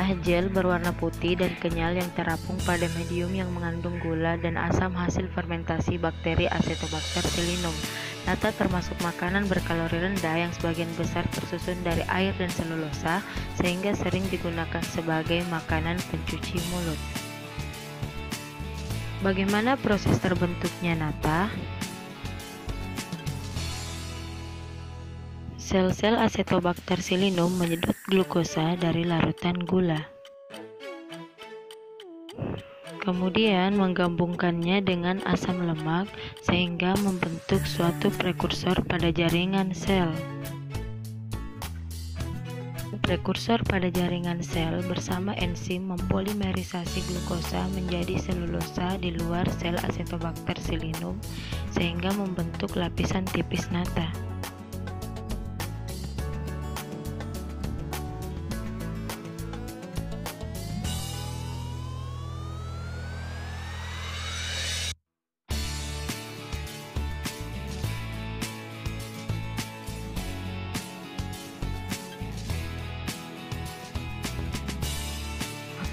adalah gel berwarna putih dan kenyal yang terapung pada medium yang mengandung gula dan asam hasil fermentasi bakteri Acetobacter pseudomonas. Nata termasuk makanan berkalori rendah yang sebagian besar tersusun dari air dan selulosa, sehingga sering digunakan sebagai makanan pencuci mulut. Bagaimana proses terbentuknya nata? Sel-sel Acetobacter pseudomonas menyedot glukosa dari larutan gula, kemudian menggabungkannya dengan asam lemak sehingga membentuk suatu prekursor pada jaringan sel. Prekursor pada jaringan sel bersama enzim mempolimerisasi glukosa menjadi selulosa di luar sel Acetobacter pseudomonas sehingga membentuk lapisan tipis nata.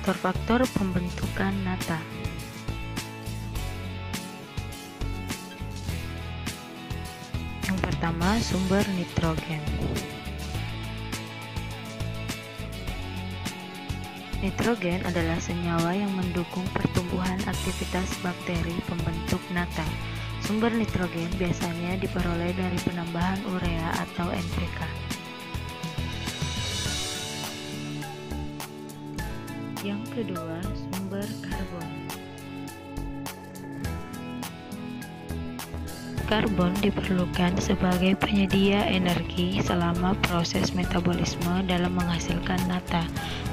Faktor-faktor pembentukan nata. Yang pertama, sumber nitrogen. Nitrogen adalah senyawa yang mendukung pertumbuhan aktivitas bakteri pembentuk nata. Sumber nitrogen biasanya diperoleh dari penambahan urea atau NPK. Yang kedua, sumber karbon. Karbon diperlukan sebagai penyedia energi selama proses metabolisme dalam menghasilkan nata.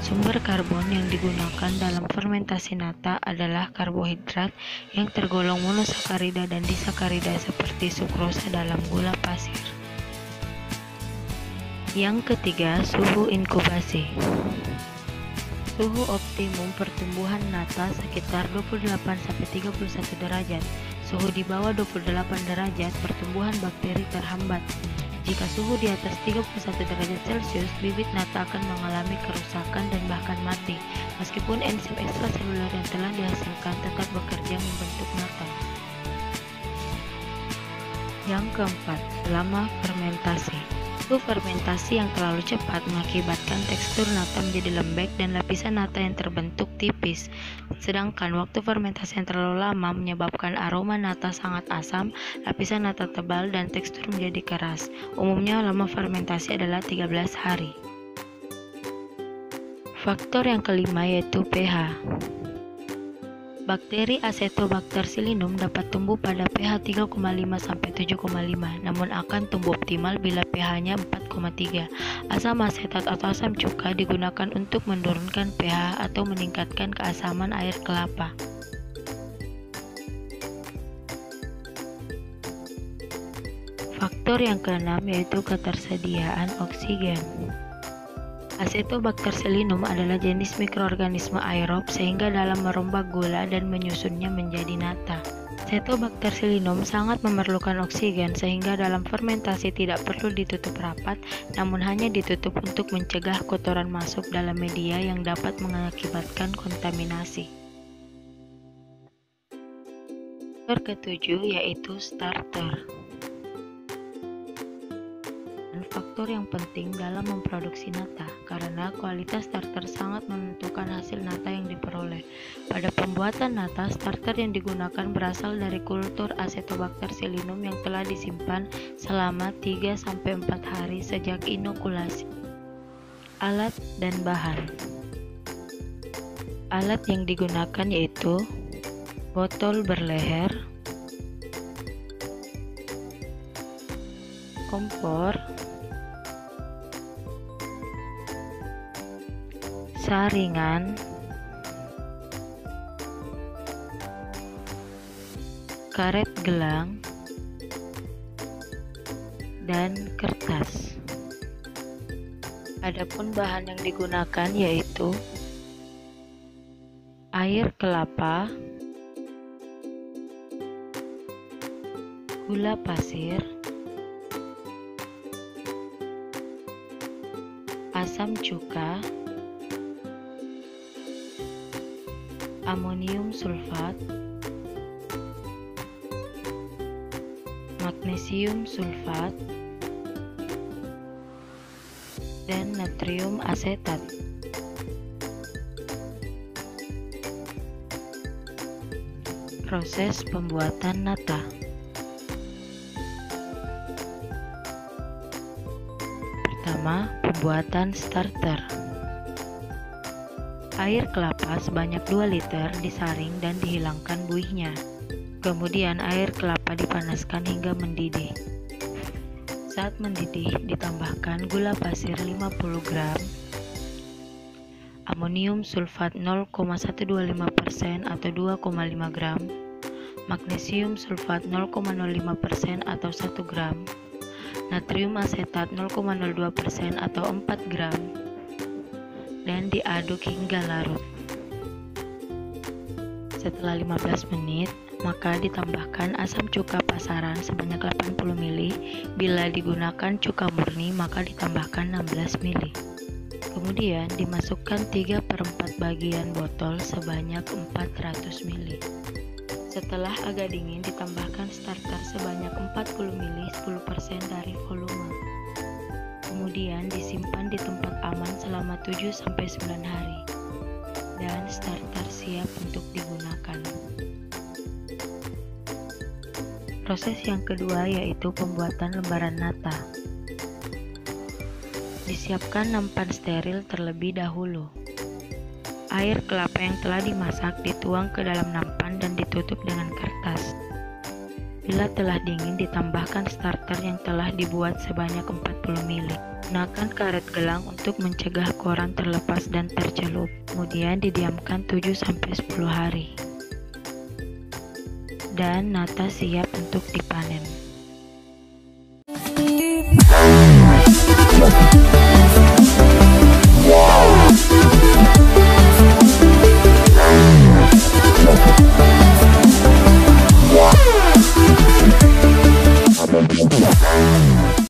Sumber karbon yang digunakan dalam fermentasi nata adalah karbohidrat yang tergolong monosakarida dan disakarida seperti sukrosa dalam gula pasir. Yang ketiga, suhu inkubasi. Suhu optimum pertumbuhan nata sekitar 28-31 derajat. Suhu di bawah 28 derajat, pertumbuhan bakteri terhambat. Jika suhu di atas 31 derajat Celcius, bibit nata akan mengalami kerusakan dan bahkan mati, meskipun enzim ekstraseluler yang telah dihasilkan tetap bekerja membentuk nata. Yang keempat, lama fermentasi. Waktu fermentasi yang terlalu cepat mengakibatkan tekstur nata menjadi lembek dan lapisan nata yang terbentuk tipis. Sedangkan waktu fermentasi yang terlalu lama menyebabkan aroma nata sangat asam, lapisan nata tebal, dan tekstur menjadi keras. Umumnya lama fermentasi adalah 13 hari. Faktor yang kelima yaitu pH. Bakteri Acetobacter pseudomonas dapat tumbuh pada pH 3,5-7,5, namun akan tumbuh optimal bila pH-nya 4,3. Asam asetat atau asam cuka digunakan untuk menurunkan pH atau meningkatkan keasaman air kelapa. Faktor yang keenam yaitu ketersediaan oksigen. Acetobacter pseudomonas adalah jenis mikroorganisme aerob sehingga dalam merombak gula dan menyusunnya menjadi nata. Acetobacter pseudomonas sangat memerlukan oksigen sehingga dalam fermentasi tidak perlu ditutup rapat, namun hanya ditutup untuk mencegah kotoran masuk dalam media yang dapat mengakibatkan kontaminasi. Faktor ketujuh yaitu starter. Faktor yang penting dalam memproduksi nata, karena kualitas starter sangat menentukan hasil nata yang diperoleh. Pada pembuatan nata, starter yang digunakan berasal dari kultur Acetobacter pseudomonas yang telah disimpan selama 3-4 hari sejak inokulasi. Alat dan bahan. Alat yang digunakan yaitu botol berleher, kompor, saringan, karet gelang, dan kertas. Adapun bahan yang digunakan yaitu air kelapa, gula pasir, asam cuka, amonium sulfat, magnesium sulfat, dan natrium asetat. Proses pembuatan nata. Pertama, pembuatan starter. Air kelapa sebanyak 2 liter disaring dan dihilangkan buihnya. Kemudian air kelapa dipanaskan hingga mendidih. Saat mendidih, ditambahkan gula pasir 50 gram, amonium sulfat 0,125% atau 2,5 gram, magnesium sulfat 0,05% atau 1 gram, natrium asetat 0,02% atau 4 gram, dan diaduk hingga larut. Setelah 15 menit, maka ditambahkan asam cuka pasaran sebanyak 80 ml. Bila digunakan cuka murni, maka ditambahkan 16 ml. Kemudian dimasukkan 3/4 bagian botol sebanyak 400 ml. Setelah agak dingin, ditambahkan starter sebanyak 40 ml, 10% dari volume. Kemudian disimpan di tempat aman selama 7-9 hari. Dan starter siap untuk digunakan. Proses yang kedua yaitu pembuatan lembaran nata. Disiapkan nampan steril terlebih dahulu. Air kelapa yang telah dimasak dituang ke dalam nampan dan ditutup dengan kertas. Bila telah dingin, ditambahkan starter yang telah dibuat sebanyak 40 ml. Gunakan karet gelang untuk mencegah koran terlepas dan tercelup. Kemudian didiamkan 7-10 hari. Dan nata siap untuk dipanen. Wow.